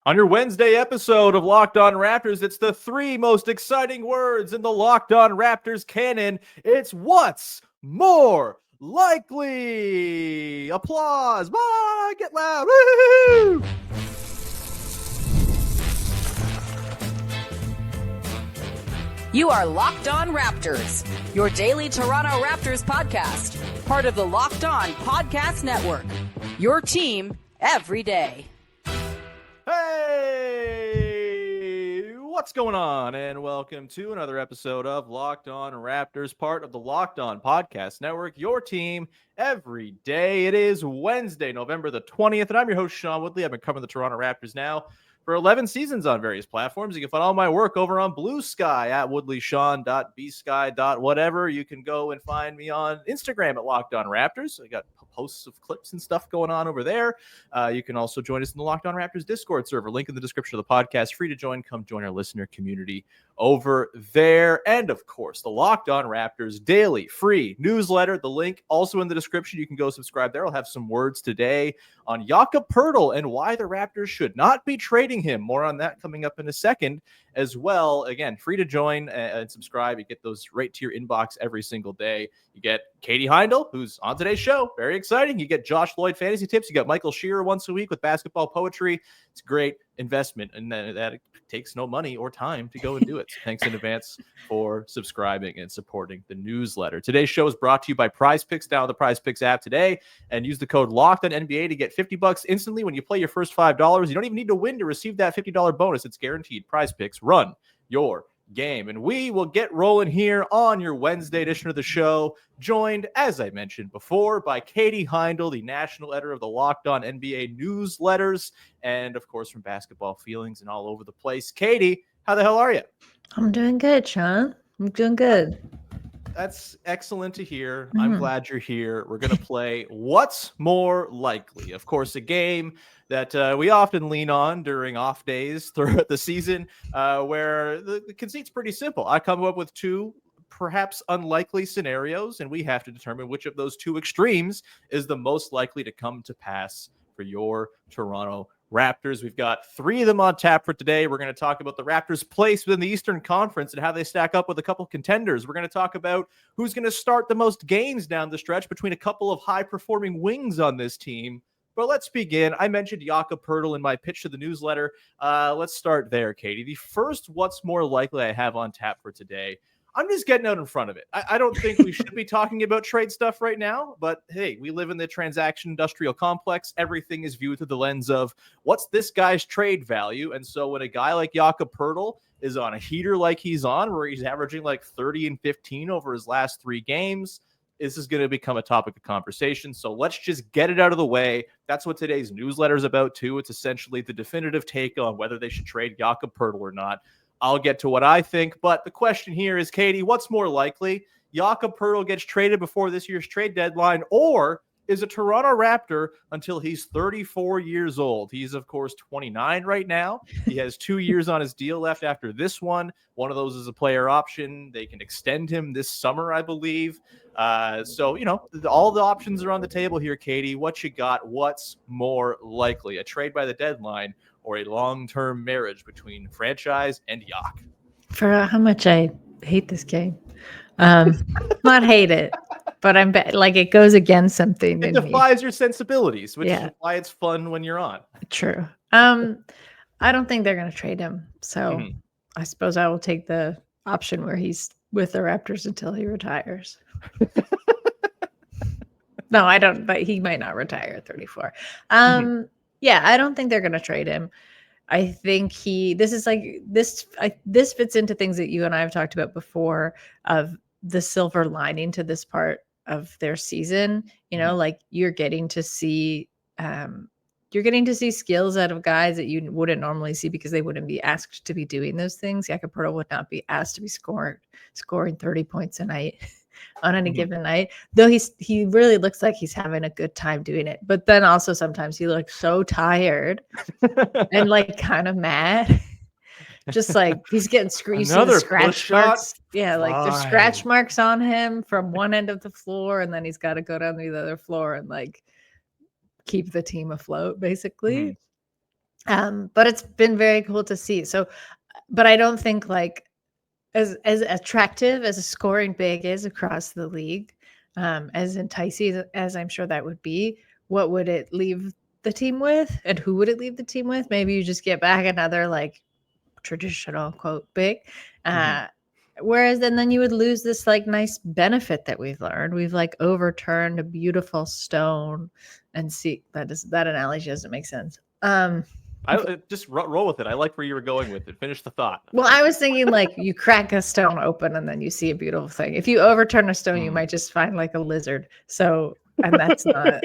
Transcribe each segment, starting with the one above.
On your Wednesday episode of Locked On Raptors, it's the three most exciting words in the Locked On Raptors canon. It's what's more likely. Applause. Bye. Get loud. Woo-hoo! You are Locked On Raptors, your daily Toronto Raptors podcast, part of the Locked On Podcast Network. Your team every day. Hey, what's going on? And welcome to another episode of Locked On Raptors, part of the Locked On Podcast Network, your team every day. It is Wednesday, November the 20th, and I'm your host, Sean Woodley. I've been covering the Toronto Raptors now for 11 seasons on various platforms. You can find all my work over on Blue Sky at woodleyshawn.bsky.whatever. You can go and find me on Instagram at Locked On Raptors. I got posts of clips and stuff going on over there. You can also join us in the Locked On Raptors Discord server. Link in the description of the podcast. Free to join. Come join our listener community over there. And of course, the Locked On Raptors daily free newsletter. The link also in the description. You can go subscribe there. I'll have some words today on Jakob Poeltl and why the Raptors should not be trading him. More on that coming up in a second as well. Again, free to join and subscribe. You get those right to your inbox every single day. You get Katie Heindl, who's on today's show. Very exciting. You get Josh Lloyd fantasy tips. You got Michael Shearer once a week with basketball poetry. It's a great investment, and that takes no money or time to go and do it. So thanks in advance for subscribing and supporting the newsletter. Today's show is brought to you by Prize Picks. Download the Prize Picks app today and use the code LOCKEDONNBA to get $50 instantly when you play your first $5. You don't even need to win to receive that $50 bonus. It's guaranteed. Prize Picks, run your game. And we will get rolling here on your Wednesday edition of the show, joined, as I mentioned before, by Katie Heindl, the national editor of the Locked On NBA newsletters, and of course from Basketball Feelings and all over the place. Katie, how the hell are you? I'm doing good, Sean. I'm doing good. That's excellent to hear. I'm glad you're here. We're going to play What's More Likely. Of course, a game that we often lean on during off days throughout the season, where the conceit's pretty simple. I come up with two perhaps unlikely scenarios, and we have to determine which of those two extremes is the most likely to come to pass for your Toronto Raptors. We've got three of them on tap for today. We're going to talk about the Raptors' place within the Eastern Conference and how they stack up with a couple contenders. We're going to talk about who's going to start the most games down the stretch between a couple of high-performing wings on this team. But let's begin. I mentioned Jakob Poeltl in my pitch to the newsletter. Let's start there, Katie. The first what's more likely I have on tap for today, I'm just getting out in front of it. I don't think we should be talking about trade stuff right now, but hey, we live in the transaction industrial complex. Everything is viewed through the lens of what's this guy's trade value. And so when a guy like Jakob Poeltl is on a heater like he's on, where he's averaging like 30 and 15 over his last 3 games, this is going to become a topic of conversation. So let's just get it out of the way. That's what today's newsletter is about too. It's essentially the definitive take on whether they should trade Jakob Poeltl or not. I'll get to what I think, but the question here is, Katie, what's more likely? Jakob Poeltl gets traded before this year's trade deadline, or is a Toronto Raptor until he's 34 years old? He's, of course, 29 right now. He has 2 years on his deal left after this one. One of those is a player option. They can extend him this summer, I believe. So, you know, all the options are on the table here, Katie. What you got? What's more likely? A trade by the deadline or a long-term marriage between franchise and Yak? For how much I hate this game. Not hate it, but I'm like it goes against something. It defies your sensibilities, which is why it's fun when you're on. True. I don't think they're going to trade him. So I suppose I will take the option where he's with the Raptors until he retires. No, I don't, but he might not retire at 34. Yeah, I don't think they're going to trade him. I think this fits into things that you and I have talked about before of the silver lining to this part of their season. You know, like you're getting to see skills out of guys that you wouldn't normally see because they wouldn't be asked to be doing those things. Jakob Poeltl would not be asked to be scoring 30 points a night on any given night, though he really looks like he's having a good time doing it. But then also sometimes he looks so tired and like kind of mad. Just like he's getting scratch marks. Yeah, like there's scratch marks on him from one end of the floor, and then he's got to go down to the other floor and like keep the team afloat, basically. But it's been very cool to see. So, but I don't think like as attractive as a scoring big is across the league, as enticing as I'm sure that would be, what would it leave the team with? And who would it leave the team with? Maybe you just get back another like traditional quote big. Whereas then you would lose this like nice benefit that we've learned. We've like overturned a beautiful stone and see that analogy doesn't make sense. I just roll with it. I like where you were going with it. Finish the thought. Well, I was thinking like you crack a stone open and then you see a beautiful thing. If you overturn a stone, you might just find like a lizard. So, and that's not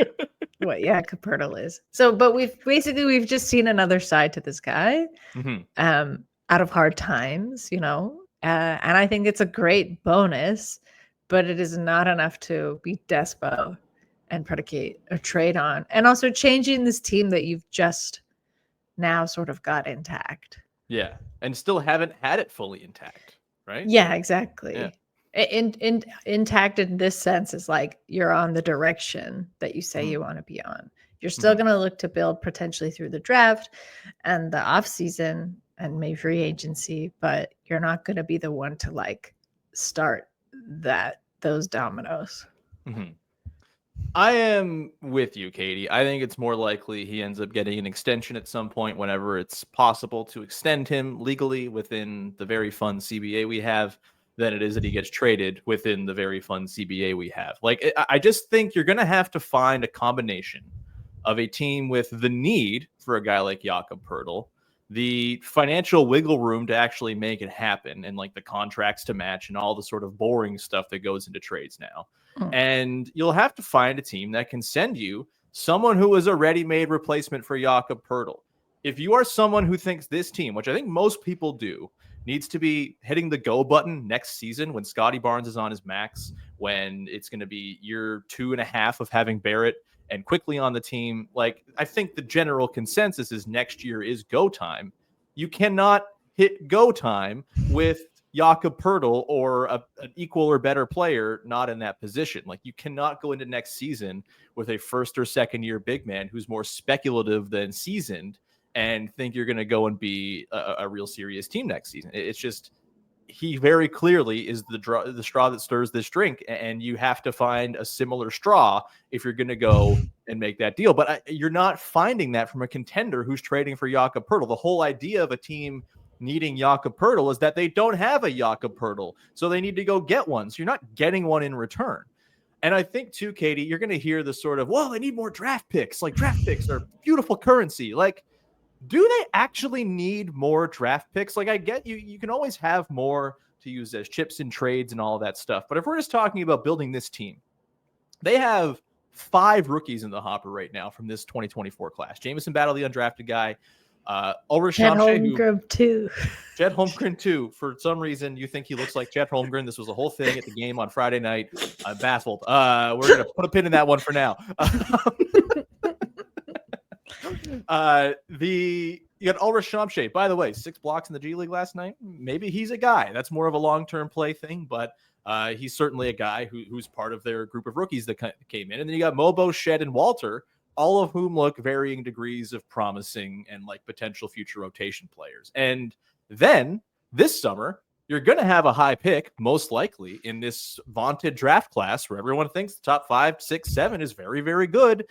what Jakob Poeltl is. So, but we've just seen another side to this guy, out of hard times, you know. And I think it's a great bonus, but it is not enough to be despo and predicate a trade on. And also changing this team that you've just now sort of got intact. Yeah. And still haven't had it fully intact, right? Yeah, exactly. Yeah. Intact in this sense is like you're on the direction that you say you want to be on. You're still going to look to build potentially through the draft and the off season and maybe free agency, but you're not going to be the one to like start those dominoes. I am with you, Katie. I think it's more likely he ends up getting an extension at some point whenever it's possible to extend him legally within the very fun CBA we have than it is that he gets traded within the very fun CBA we have. Like, I just think you're going to have to find a combination of a team with the need for a guy like Jakob Poeltl, the financial wiggle room to actually make it happen, and like the contracts to match and all the sort of boring stuff that goes into trades now. And you'll have to find a team that can send you someone who is a ready-made replacement for Jakob Poeltl. If you are someone who thinks this team, which I think most people do, needs to be hitting the go button next season when Scotty Barnes is on his max, when it's going to be year 2.5 of having Barrett and quickly on the team, like I think the general consensus is next year is go time. You cannot hit go time with Jakob Poeltl or an equal or better player not in that position. Like you cannot go into next season with a first or second year big man who's more speculative than seasoned and think you're going to go and be a real serious team next season. It's just, he very clearly is the straw that stirs this drink, and you have to find a similar straw if you're going to go and make that deal. But you're not finding that from a contender who's trading for Jakob Poeltl. The whole idea of a team needing Jakob Poeltl is that they don't have a Jakob Poeltl, so they need to go get one. So you're not getting one in return. And I think too, Katie, you're going to hear the sort of, well, they need more draft picks. Like draft picks are beautiful currency. Like, do they actually need more draft picks? Like, I get you can always have more to use as chips in trades and all of that stuff. But if we're just talking about building this team, they have 5 rookies in the hopper right now from this 2024 class. Jamison Battle, the undrafted guy. Chet Holmgren too. Chet Holmgren too. For some reason, you think he looks like Chet Holmgren. This was a whole thing at the game on Friday night. I'm baffled. We're going to put a pin in that one for now. You got Ulrich Schaumsche, by the way, 6 blocks in the G League last night. Maybe he's a guy. That's more of a long-term play thing, but he's certainly a guy who's part of their group of rookies that came in. And then you got Mobo, Shed, and Walter, all of whom look varying degrees of promising and like potential future rotation players. And then this summer, you're going to have a high pick, most likely, in this vaunted draft class where everyone thinks the top 5, 6, 7 is very, very good.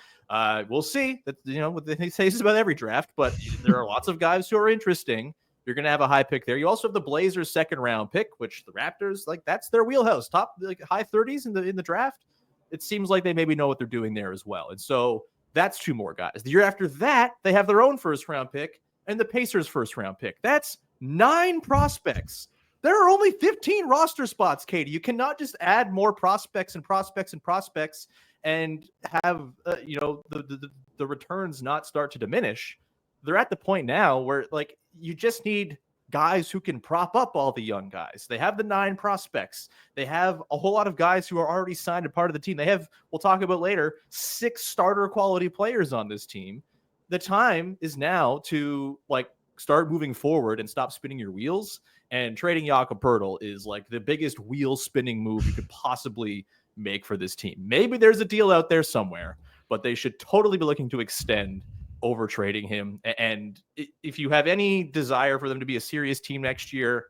We'll see. That, you know, what they say is about every draft, but there are lots of guys who are interesting. You're going to have a high pick there. You also have the Blazers' 2nd round pick, which the Raptors, like, that's their wheelhouse. Top, like, high 30s in the draft. It seems like they maybe know what they're doing there as well. And so that's 2 more guys. The year after that, they have their own 1st round pick and the Pacers' 1st round pick. That's 9 prospects. There are only 15 roster spots, Katie. You cannot just add more prospects and prospects and prospects and have the returns not start to diminish. They're at the point now where like you just need guys who can prop up all the young guys. They have the 9 prospects. They have a whole lot of guys who are already signed and part of the team. They have, we'll talk about later, 6 starter quality players on this team. The time is now to like start moving forward and stop spinning your wheels. And trading Jakob Poeltl is like the biggest wheel spinning move you could possibly make for this team. Maybe there's a deal out there somewhere, but they should totally be looking to extend over trading him. And if you have any desire for them to be a serious team next year,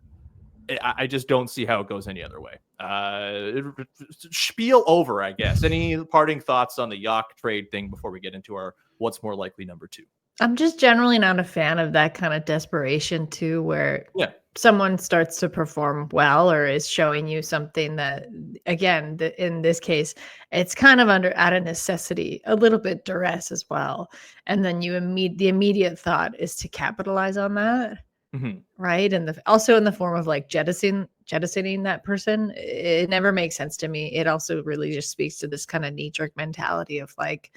I just don't see how it goes any other way. Spiel over, I guess. Any parting thoughts on the Yak trade thing before we get into our what's more likely number 2? I'm just generally not a fan of that kind of desperation too, where someone starts to perform well or is showing you something that, again, in this case, it's kind of out of necessity, a little bit duress as well. And then the immediate thought is to capitalize on that. Mm-hmm. Right. And also in the form of like jettisoning that person. It never makes sense to me. It also really just speaks to this kind of knee-jerk mentality of like,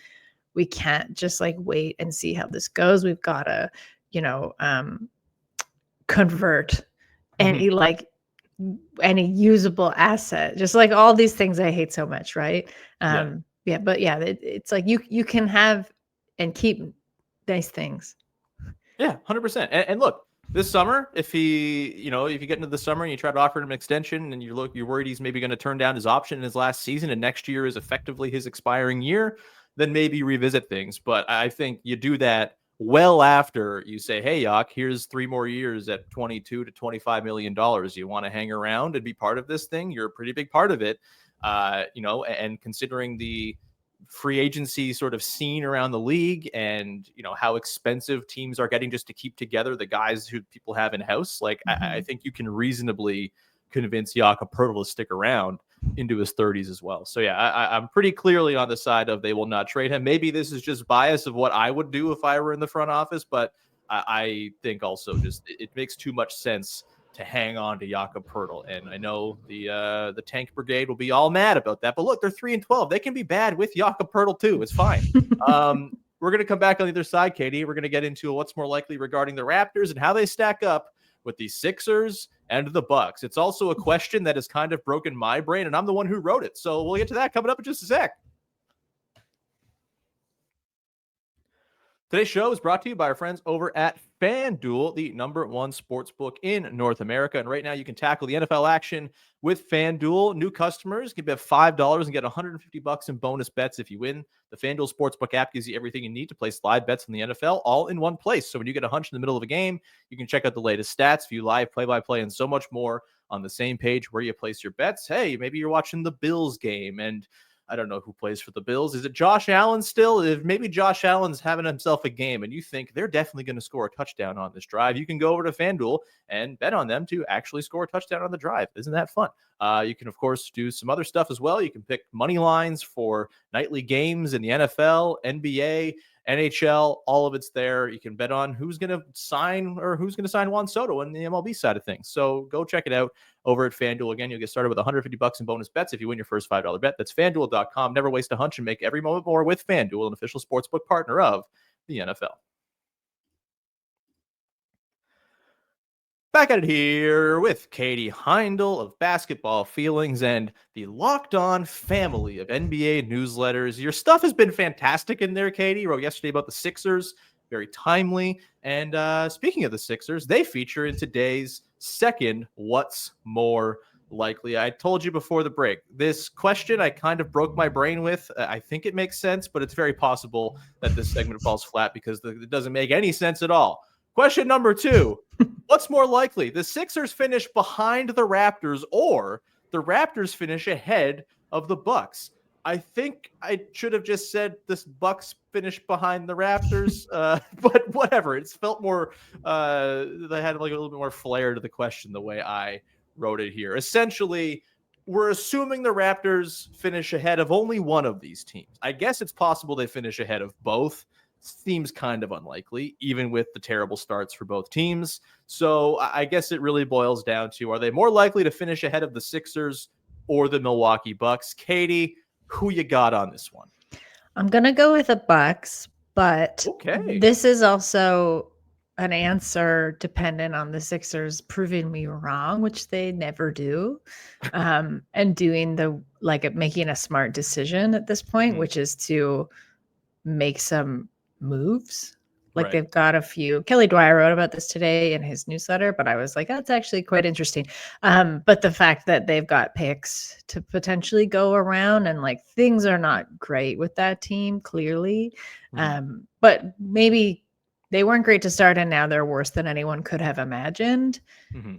we can't just like wait and see how this goes. We've got to, convert any usable asset, just like all these things I hate so much. Right. It's like you can have and keep nice things. Yeah. 100%. And look, this summer, if you get into the summer and you try to offer him an extension and you're worried he's maybe going to turn down his option in his last season and next year is effectively his expiring year, then maybe revisit things. But I think you do that well after you say, hey, Yak, here's 3 more years at $22 to $25 million. You want to hang around and be part of this thing? You're a pretty big part of it. And considering the free agency sort of scene around the league and, how expensive teams are getting just to keep together the guys who people have in house, like I think you can reasonably convince Jakob Poeltl to stick around into his 30s as well. So I'm pretty clearly on the side of they will not trade him. Maybe this is just bias of what I would do if I were in the front office, but I think also just it makes too much sense to hang on to Jakob Poeltl. And I know the tank brigade will be all mad about that, but look, they're 3-12. They can be bad with Jakob Poeltl too. It's fine. We're going to come back on the other side, Katie. We're going to get into what's more likely regarding the Raptors and how they stack up with the Sixers and the Bucks. It's also a question that has kind of broken my brain, and I'm the one who wrote it. So we'll get to that coming up in just a sec. Today's show is brought to you by our friends over at FanDuel, the #1 sportsbook in North America. And right now you can tackle the NFL action with FanDuel. New customers can bet $5 and get $150 in bonus bets if you win. The FanDuel Sportsbook app gives you everything you need to place live bets on the NFL all in one place. So when you get a hunch in the middle of a game, you can check out the latest stats, view live play-by-play, and so much more on the same page where you place your bets. Hey, maybe you're watching the Bills game and I don't know who plays for the Bills. Is it Josh Allen still? If maybe Josh Allen's having himself a game and you think they're definitely going to score a touchdown on this drive, you can go over to FanDuel and bet on them to actually score a touchdown on the drive. Isn't that fun? You can, of course, do some other stuff as well. You can pick money lines for nightly games in the NFL, NBA, NHL, all of it's there. You can bet on who's going to sign Juan Soto on the MLB side of things. So go check it out over at FanDuel. Again, you'll get started with $150 in bonus bets if you win your first $5 bet. That's FanDuel.com. Never waste a hunch and make every moment more with FanDuel, an official sportsbook partner of the NFL. Back at it here with Katie Heindl of Basketball Feelings and the Locked On family of NBA newsletters. Your stuff has been fantastic in there, Katie. You wrote yesterday about the Sixers, very timely. And speaking of the Sixers, they feature in today's second What's More Likely. I told you before the break, this question I kind of broke my brain with. I think it makes sense, but it's very possible that this segment falls flat because it doesn't make any sense at all. Question number 2. What's more likely? The Sixers finish behind the Raptors or the Raptors finish ahead of the Bucks? I think I should have just said this Bucks finish behind the Raptors, but whatever. It's felt more, they had like a little bit more flair to the question the way I wrote it here. Essentially, we're assuming the Raptors finish ahead of only one of these teams. I guess it's possible they finish ahead of both. Seems kind of unlikely, even with the terrible starts for both teams. So I guess it really boils down to, are they more likely to finish ahead of the Sixers or the Milwaukee Bucks? Katie, who you got on this one? I'm going to go with the Bucks, but okay. This is also an answer dependent on the Sixers proving me wrong, which they never do, and doing making a smart decision at this point, which is to make some moves, Like Right. they've got a few. Kelly Dwyer wrote about this today in his newsletter, but I was like, that's actually quite interesting. But the fact that they've got picks to potentially go around and like things are not great with that team, clearly. But maybe they weren't great to start and now they're worse than anyone could have imagined.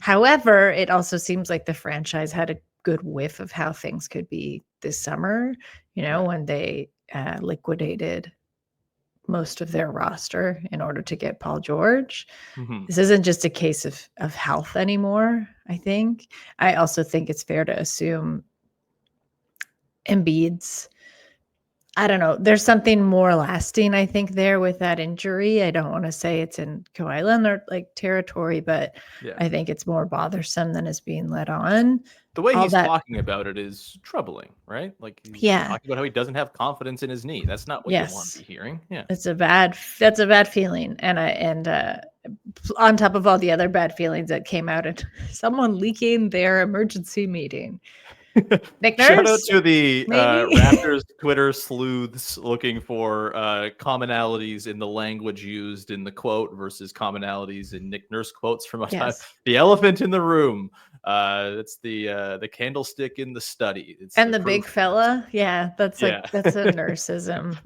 However, it also seems like the franchise had a good whiff of how things could be this summer, when they liquidated most of their roster in order to get Paul George. This isn't just a case of health anymore, I think. I also think it's fair to assume Embiid's, I don't know, there's something more lasting, I think, there with that injury. I don't want to say it's in Kawhi Leonard like territory, but I think it's more bothersome than is being let on. The way he's talking about it is troubling, right? Like he's talking about how he doesn't have confidence in his knee. That's not what you want to be hearing. Yeah. That's a bad feeling. And on top of all the other bad feelings that came out and someone leaking their emergency meeting. Nick Nurse, shout out to the Raptors Twitter sleuths looking for commonalities in the language used in the quote versus commonalities in Nick Nurse quotes from a time. The elephant in the room. It's the candlestick in the study. It's and the big fella. Yeah, that's a Nurseism.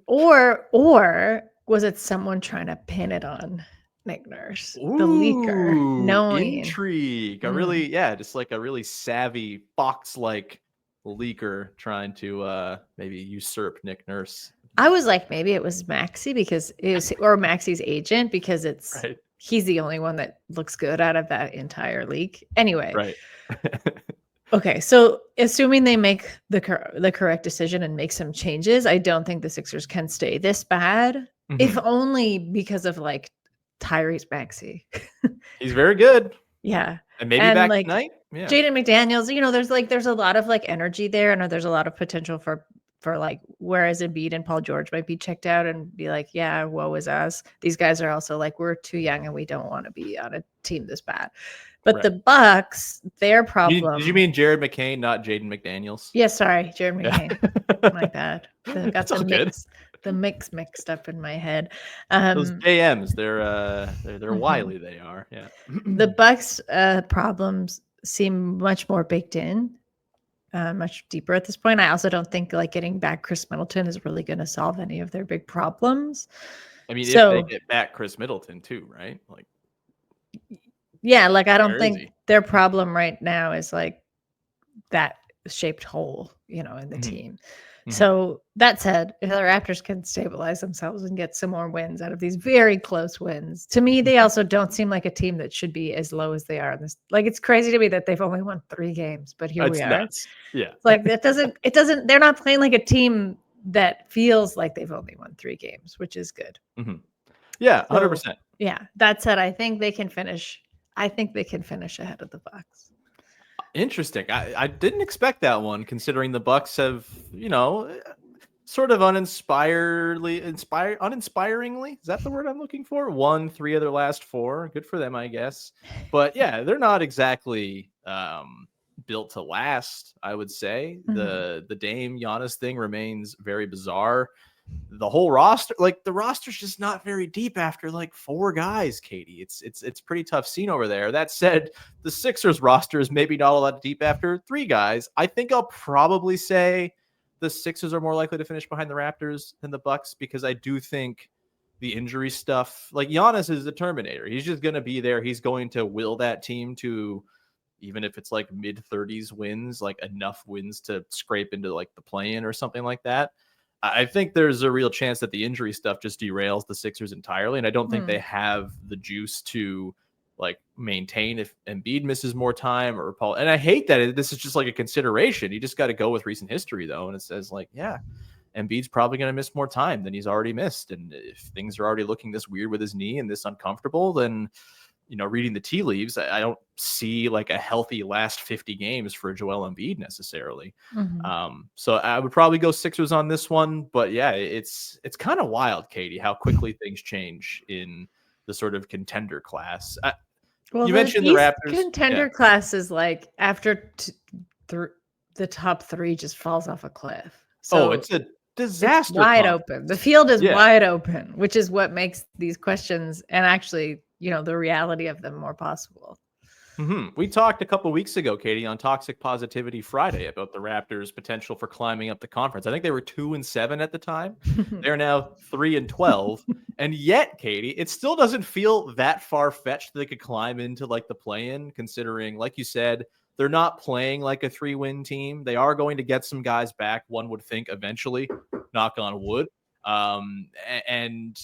Or was it someone trying to pin it on Nick Nurse, the leaker, knowing intrigue, just like a really savvy Fox-like leaker trying to maybe usurp Nick Nurse. I was like, maybe it was Maxey or Maxey's agent because he's the only one that looks good out of that entire league. Anyway, right. Okay, so assuming they make the correct decision and make some changes, I don't think the Sixers can stay this bad, if only because of like Tyrese Maxey. He's very good. Yeah. And maybe back tonight. Yeah. Jaden McDaniels, there's a lot of like energy there, and there's a lot of potential for like, whereas Embiid and Paul George might be checked out and be like, yeah, woe is us. These guys are also like, we're too young and we don't want to be on a team this bad. But the Bucks, their problem. Did you mean Jared McCain, not Jaden McDaniels? Yeah, sorry, Jared McCain. My bad. Got the mix mixed up in my head. Those JMs, they're wily. They are. Yeah. The Bucks' problems seem much more baked in, much deeper at this point. I also don't think like getting back Chris Middleton is really going to solve any of their big problems. I mean, if they get back Chris Middleton too, right? Like. Yeah, like I don't think their problem right now is like that shaped hole, in the team. So that said, if the Raptors can stabilize themselves and get some more wins out of these very close wins, to me, they also don't seem like a team that should be as low as they are in this. Like it's crazy to me that they've only won 3 games, but here we are. Nuts. Yeah. Like it doesn't, they're not playing like a team that feels like they've only won 3 games, which is good. Yeah, 100%. Yeah. That said, I think they can finish ahead of the Bucks. Interesting. I didn't expect that one, considering the Bucks have, sort of uninspiringly, is that the word I'm looking for? Won 3 of their last 4. Good for them, I guess. But yeah, they're not exactly built to last, I would say. The Dame Giannis thing remains very bizarre. The whole roster, like the roster's just not very deep after like 4 guys, Katie. It's pretty tough scene over there. That said, the Sixers roster is maybe not a lot deep after 3 guys. I think I'll probably say the Sixers are more likely to finish behind the Raptors than the Bucks, because I do think the injury stuff, like Giannis is the Terminator. He's just going to be there. He's going to will that team to, even if it's like mid-30s wins, like enough wins to scrape into like the play-in or something like that. I think there's a real chance that the injury stuff just derails the Sixers entirely. And I don't think they have the juice to like maintain if Embiid misses more time or Paul. And I hate that this is just like a consideration. You just got to go with recent history though. And it says like, yeah, Embiid's probably going to miss more time than he's already missed. And if things are already looking this weird with his knee and this uncomfortable, then, reading the tea leaves, I don't see like a healthy last 50 games for Joel Embiid necessarily. So I would probably go Sixers on this one, but yeah, it's kind of wild, Katie, how quickly things change in the sort of contender class. You mentioned the Raptors. Contender class is like after the top 3 just falls off a cliff. So it's a disaster. Wide conference. open. The field is Yeah. wide open, which is what makes these questions and actually, the reality of them more possible. We talked a couple weeks ago, Katie, on Toxic Positivity Friday about the Raptors' potential for climbing up the conference. I think they were 2-7 at the time. They're now 3-12. And yet, Katie, it still doesn't feel that far-fetched that they could climb into like the play-in, considering, like you said, they're not playing like a 3-win team. They are going to get some guys back, one would think, eventually, knock on wood. And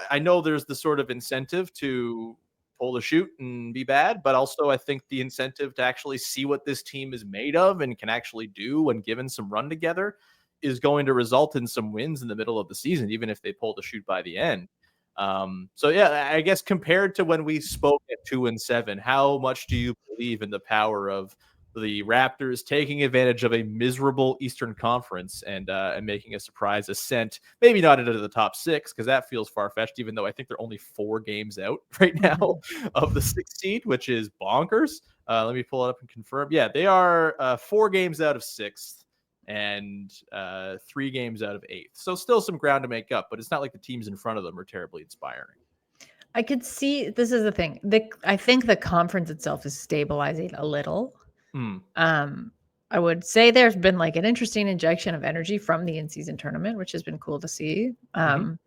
I know there's the sort of incentive to pull the shoot and be bad, but also I think the incentive to actually see what this team is made of and can actually do when given some run together is going to result in some wins in the middle of the season, even if they pull the shoot by the end. I guess compared to when we spoke at 2-7, how much do you believe in the power of the Raptors taking advantage of a miserable Eastern Conference and making a surprise ascent, maybe not into the top 6, because that feels far-fetched, even though I think they're only 4 games out right now of the 6th seed, which is bonkers. Let me pull it up and confirm. Yeah, they are 4 games out of 6th and 3 games out of 8th. So still some ground to make up, but it's not like the teams in front of them are terribly inspiring. I could see, this is the thing. I think the conference itself is stabilizing a little. I would say there's been like an interesting injection of energy from the in-season tournament, which has been cool to see. But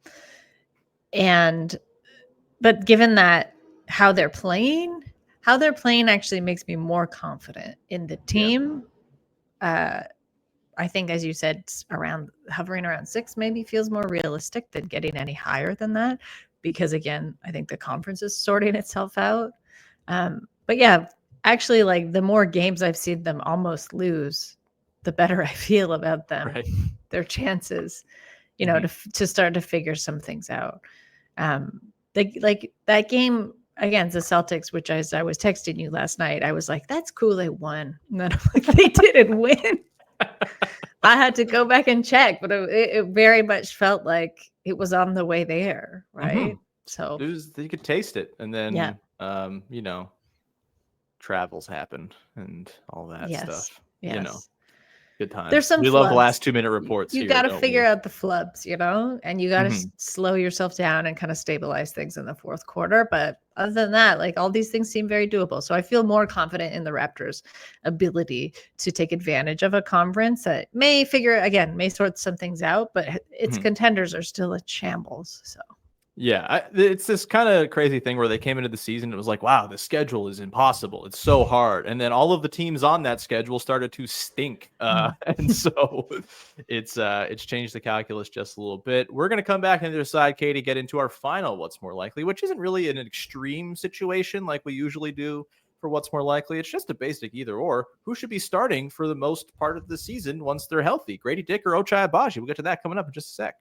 given that how they're playing actually makes me more confident in the team. Yeah. I think, as you said, hovering around 6 maybe feels more realistic than getting any higher than that, because again, I think the conference is sorting itself out. But yeah, actually, like the more games I've seen them almost lose, the better I feel about them, right. Their chances, to start to figure some things out. Like that game against the Celtics, which as I was texting you last night, I was like, that's cool, they won. And then I'm like, they didn't win. I had to go back and check, but it very much felt like it was on the way there, right? So you could taste it, and then travels happened and all that stuff. Yes. Good times. There's some we flubs. Love last 2-minute reports. You got to figure out the flubs, and you got to slow yourself down and kind of stabilize things in the fourth quarter. But other than that, like all these things seem very doable. So I feel more confident in the Raptors' ability to take advantage of a conference that may sort some things out, but its contenders are still a shambles. So. Yeah, it's this kind of crazy thing where they came into the season. It was like, wow, the schedule is impossible. It's so hard. And then all of the teams on that schedule started to stink. And so it's changed the calculus just a little bit. We're going to come back on the other side, Katie, get into our final what's more likely, which isn't really an extreme situation like we usually do for what's more likely. It's just a basic either or. Who should be starting for the most part of the season once they're healthy? Gradey Dick or Ochai Agbaji? We'll get to that coming up in just a sec.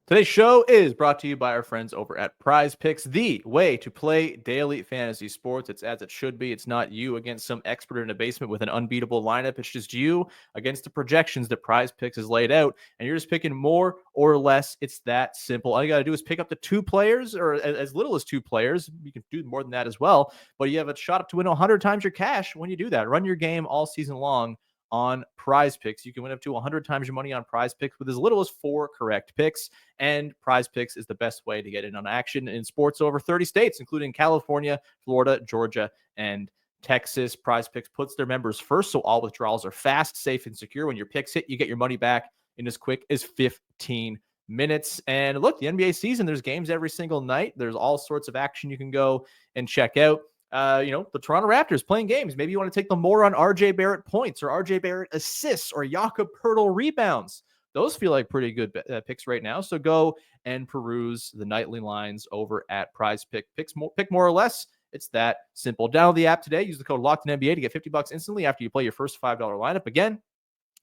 Today's show is brought to you by our friends over at Prize Picks, the way to play daily fantasy sports. It's as it should be. It's not you against some expert in a basement with an unbeatable lineup. It's just you against the projections that Prize Picks has laid out, and you're just picking more or less. It's that simple. All you got to do is pick up to 2 players, or as little as 2 players. You can do more than that as well, but you have a shot up to win 100 times your cash when you do that. Run your game all season long on Prize Picks. You can win up to 100 times your money on Prize Picks with as little as 4 correct picks. And Prize Picks is the best way to get in on action in sports over 30 states, including California, Florida, Georgia, and Texas. Prize Picks puts their members first, so all withdrawals are fast, safe, and secure. When your picks hit, you get your money back in as quick as 15 minutes. And look, the NBA season, there's games every single night. There's all sorts of action you can go and check out. The Toronto Raptors playing games. Maybe you want to take them more on RJ Barrett points or RJ Barrett assists or Jakob Poeltl rebounds. Those feel like pretty good picks right now. So go and peruse the nightly lines over at Prize Pick. Pick more or less. It's that simple. Download the app today. Use the code LOCKEDONNBA to get $50 instantly after you play your first $5 lineup. Again,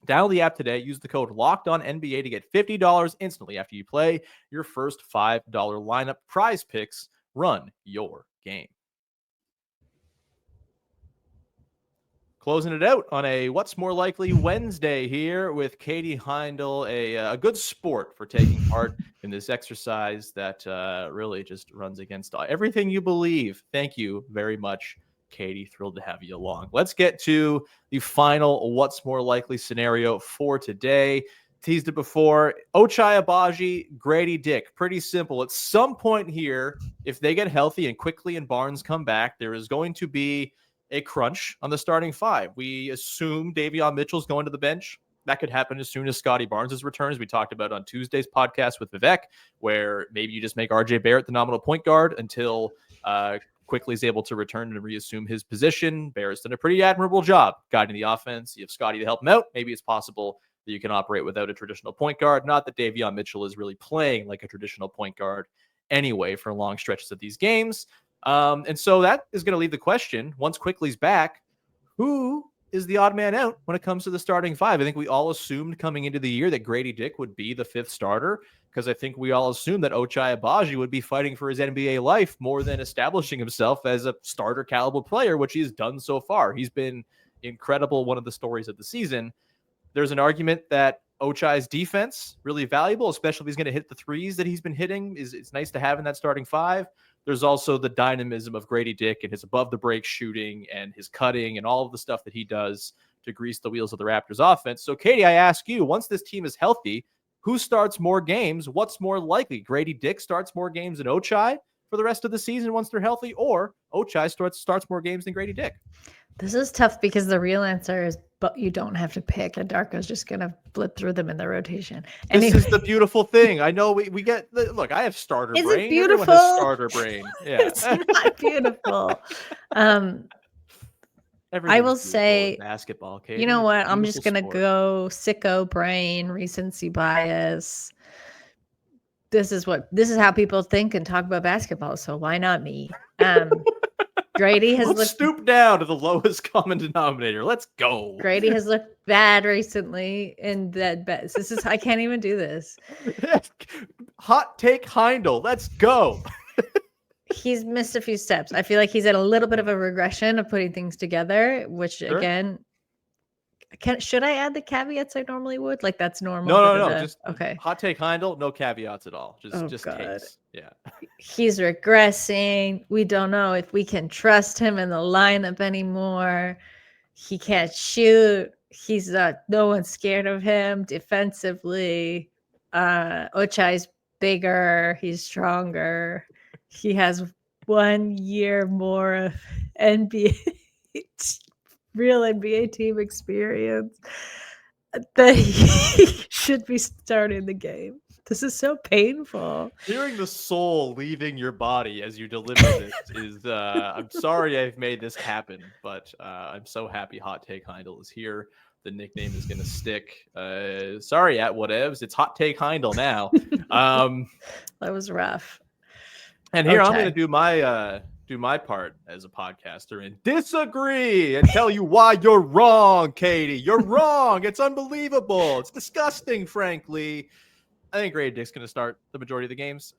download the app today. Use the code LOCKEDONNBA to get $50 instantly after you play your first $5 lineup. Prize Picks. Run your game. Closing it out on a What's More Likely Wednesday here with Katie Heindl, a good sport for taking part in this exercise that really just runs against everything you believe. Thank you very much, Katie, thrilled to have you along. Let's get to the final what's more likely scenario for today. Teased it before. Ochai Agbaji, Gradey Dick. Pretty simple. At some point here, if they get healthy and quickly and Barnes come back, there is going to be a crunch on the starting five. We assume Davion Mitchell's going to the bench. That could happen as soon as Scotty Barnes' returns. We talked about on Tuesday's podcast with Vivek, where maybe you just make RJ Barrett the nominal point guard until Quickly is able to return and reassume his position. Barrett's done a pretty admirable job guiding the offense. You have Scotty to help him out. Maybe it's possible that you can operate without a traditional point guard. Not that Davion Mitchell is really playing like a traditional point guard anyway for long stretches of these games. And so that is going to leave the question, once Quickly's back, who is the odd man out when it comes to the starting five? I think we all assumed coming into the year that Gradey Dick would be the fifth starter, because I think we all assumed that Ochai Agbaji would be fighting for his NBA life more than establishing himself as a starter caliber player, which he's done so far. He's been incredible, one of the stories of the season. There's an argument that Ochai's defense really valuable, especially if he's going to hit the threes that he's been hitting. It's nice to have in that starting five. There's also the dynamism of Gradey Dick and his above the break shooting and his cutting and all of the stuff that he does to grease the wheels of the Raptors offense. So Katie, I ask you, once this team is healthy, who starts more games? What's more likely? Gradey Dick starts more games than Ochai for the rest of the season once they're healthy, or Ochai starts more games than Gradey Dick? This is tough because the real answer is, but you don't have to pick, and Darko's just going to flip through them in the rotation. This is the beautiful thing. I know we get look, I have starter is brain. It beautiful? Everyone has starter brain. Yeah. It's not beautiful. I will say basketball. Katie. You know what? I'm just going to go sicko brain, recency bias. This is how people think and talk about basketball. So why not me? Grady has Let's stoop down to the lowest common denominator. Let's go. Grady has looked bad recently, and I can't even do this. Hot take Heindl. Let's go. He's missed a few steps. I feel like he's at a little bit of a regression of putting things together, which sure. Again, should I add the caveats I normally would? Like that's normal. No. Just okay. Hot take Heindl, no caveats at all. Just takes. Yeah. He's regressing. We don't know if we can trust him in the lineup anymore. He can't shoot. He's no one's scared of him defensively. Ochai's bigger. He's stronger. He has 1 year more of real NBA team experience that he should be starting the game. This is so painful. Hearing the soul leaving your body as you deliver this is, I'm sorry I've made this happen, but I'm so happy Hot Take Heindl is here. The nickname is going to stick. Sorry, at whatevs. It's Hot Take Heindl now. That was rough. And here I'm going to do my part as a podcaster and disagree and tell you why you're wrong, Katie. You're wrong. It's unbelievable. It's disgusting, frankly. I think Gradey Dick's going to start the majority of the games.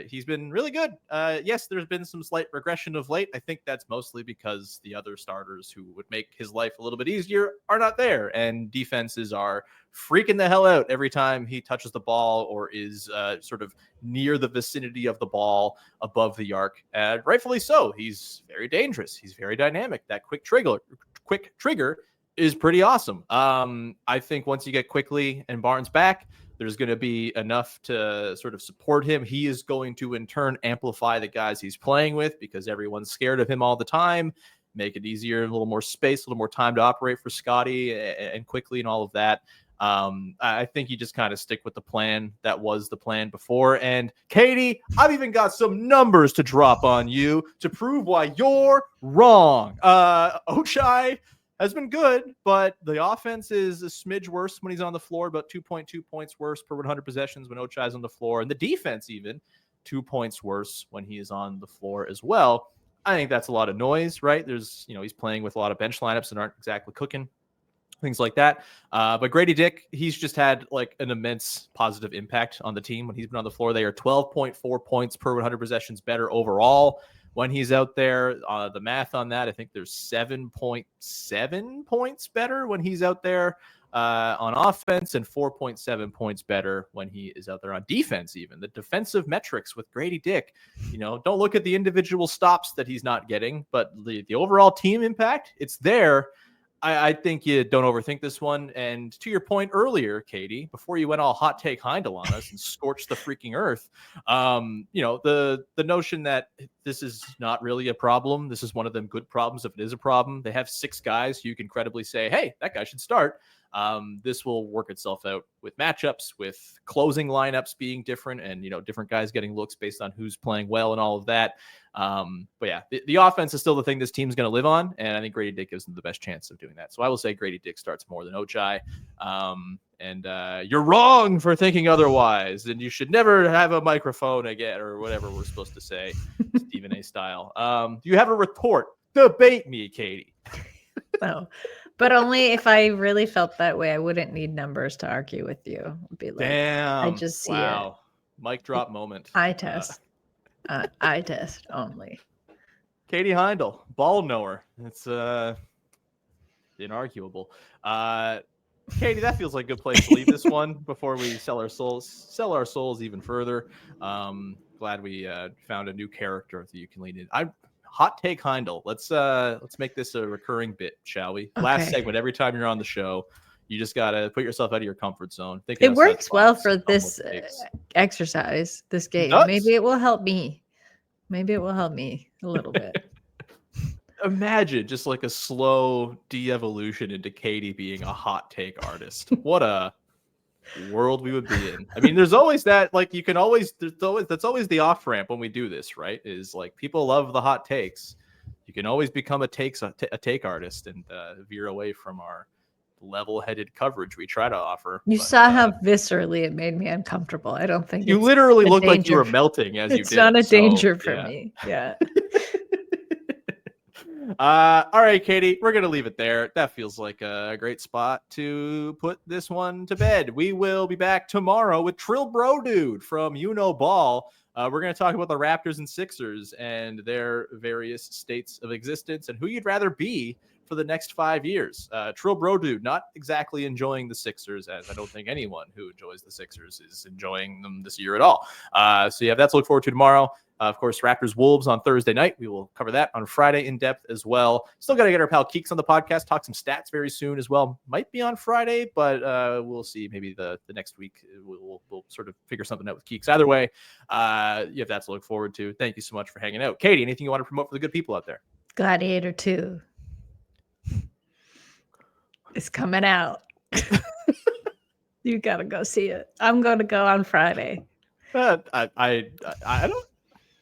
He's been really good. Yes, there's been some slight regression of late. I think that's mostly because the other starters who would make his life a little bit easier are not there. And defenses are freaking the hell out every time he touches the ball or is sort of near the vicinity of the ball above the arc. And rightfully so. He's very dangerous. He's very dynamic. That quick trigger is pretty awesome. I think once you get Quickly and Barnes back, there's going to be enough to sort of support him. He is going to, in turn, amplify the guys he's playing with because everyone's scared of him all the time, make it easier, a little more space, a little more time to operate for Scotty and Quickly and all of that. I think you just kind of stick with the plan that was the plan before. And Katie, I've even got some numbers to drop on you to prove why you're wrong. Ochai has been good, but the offense is a smidge worse when he's on the floor, about 2.2 points worse per 100 possessions when Ochai's on the floor. And the defense even 2 points worse when he is on the floor as well. I think that's a lot of noise, right? He's playing with a lot of bench lineups that aren't exactly cooking, things like that. But Gradey Dick, he's just had like an immense positive impact on the team when he's been on the floor. They are 12.4 points per 100 possessions better overall when he's out there. The math on that, I think there's 7.7 points better when he's out there. on offense and 4.7 points better when he is out there on defense. Even the defensive metrics with Gradey Dick, don't look at the individual stops that he's not getting, but the overall team impact, it's there. I think you don't overthink this one. And to your point earlier, Katie, before you went all hot take Heindl on us and scorched the freaking earth, the notion that this is not really a problem. This is one of them good problems. If it is a problem, they have 6 guys who you can credibly say, hey, that guy should start. This will work itself out with matchups, with closing lineups being different, and different guys getting looks based on who's playing well and all of that. But yeah, the offense is still the thing this team's going to live on, and I think Gradey Dick gives them the best chance of doing that. So I will say Gradey Dick starts more than Ochai. And you're wrong for thinking otherwise, and you should never have a microphone again, or whatever we're supposed to say, Stephen A. style. Do you have a retort? Debate me, Katie. No. But only if I really felt that way. I wouldn't need numbers to argue with you. I'd be like, damn, I just see it. Mic drop moment. Eye test. Eye test only. Katie Heindl, ball knower. It's inarguable. Katie, that feels like a good place to leave this one before we sell our souls even further. Glad we found a new character that you can lean in. Hot take Heindl. Let's make this a recurring bit, shall we? Okay. Last segment. Every time you're on the show, you just gotta put yourself out of your comfort zone. It works well for this exercise, this game. Maybe it will help me. Maybe it will help me a little bit. Imagine just like a slow de-evolution into Katie being a hot take artist. What a world we would be in. I mean, there's always that, like, that's always the off ramp when we do this, right? Is like, people love the hot takes. You can always become a take artist and veer away from our level-headed coverage we try to offer. You saw how viscerally it made me uncomfortable. I don't think you literally looked like you were melting as you did. It's not a danger for me. Yeah. All right, Katie, we're going to leave it there. That feels like a great spot to put this one to bed. We will be back tomorrow with Trill Bro Dude from Ball. We're going to talk about the Raptors and Sixers and their various states of existence and who you'd rather be for the next 5 years. Trill Bro Dude, not exactly enjoying the Sixers, as I don't think anyone who enjoys the Sixers is enjoying them this year at all. So you have that to look forward to tomorrow. Of course, Raptors Wolves on Thursday night. We will cover that on Friday in depth as well. Still got to get our pal Keeks on the podcast, talk some stats very soon as well. Might be on Friday, but we'll see. Maybe the next week we'll sort of figure something out with Keeks. Either way, you have that to look forward to. Thank you so much for hanging out. Katie, anything you want to promote for the good people out there? Gladiator 2 is coming out. You got to go see it. I'm going to go on Friday. I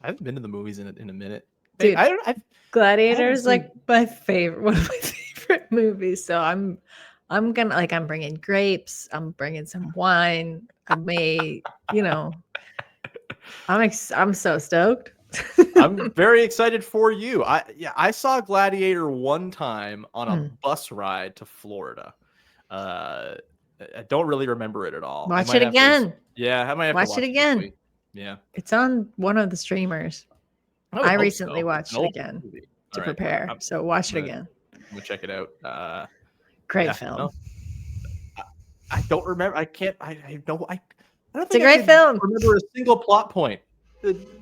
haven't been to the movies in a minute. Dude, Gladiator is like one of my favorite movies. So I'm bringing grapes. I'm bringing some wine. I'm so stoked. I'm very excited for you. I saw Gladiator one time on a bus ride to Florida. I don't really remember it at all. Watch it again. I might have to watch it again. Yeah, it's on one of the streamers. I recently watched it again to prepare. So watch it again. I'm gonna check it out. Great film. No. I don't remember. I don't think it's a great film. Remember a single plot point.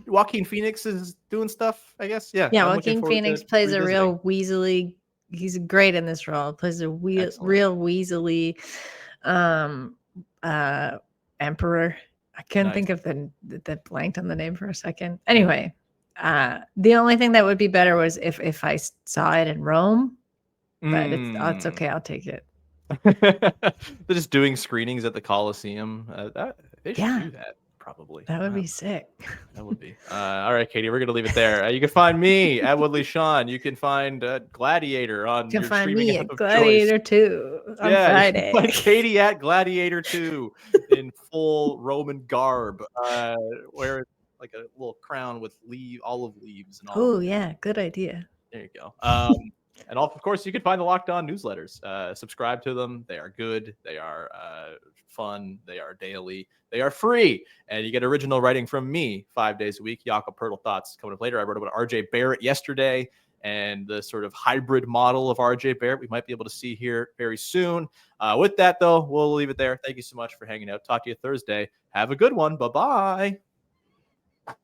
Joaquin Phoenix is doing stuff, I guess. Yeah. Joaquin Phoenix plays a real Weasley. He's great in this role. Plays a real Weasley emperor. I couldn't think of the blanked on the name for a second. Anyway, the only thing that would be better was if I saw it in Rome, but it's okay. I'll take it. They're just doing screenings at the Coliseum. They should do that. Probably. That would be sick. That would be. All right, Katie, we're going to leave it there. You can find me at Woodley Sean. You can find Gladiator on your streaming app of Gladiator 2 on Friday. Find Katie at Gladiator 2 in full Roman garb, wearing like a little crown with olive leaves and all. Oh, yeah. Good idea. There you go. And of course, you can find the Locked On newsletters. Subscribe to them. They are good. They are fun. They are daily. They are free. And you get original writing from me 5 days a week. Jakob Poeltl thoughts coming up later. I wrote about RJ Barrett yesterday. and the sort of hybrid model of RJ Barrett we might be able to see here very soon. With that, though, we'll leave it there. Thank you so much for hanging out. Talk to you Thursday. Have a good one. Bye-bye. You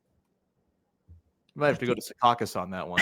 might have to go to Secaucus on that one.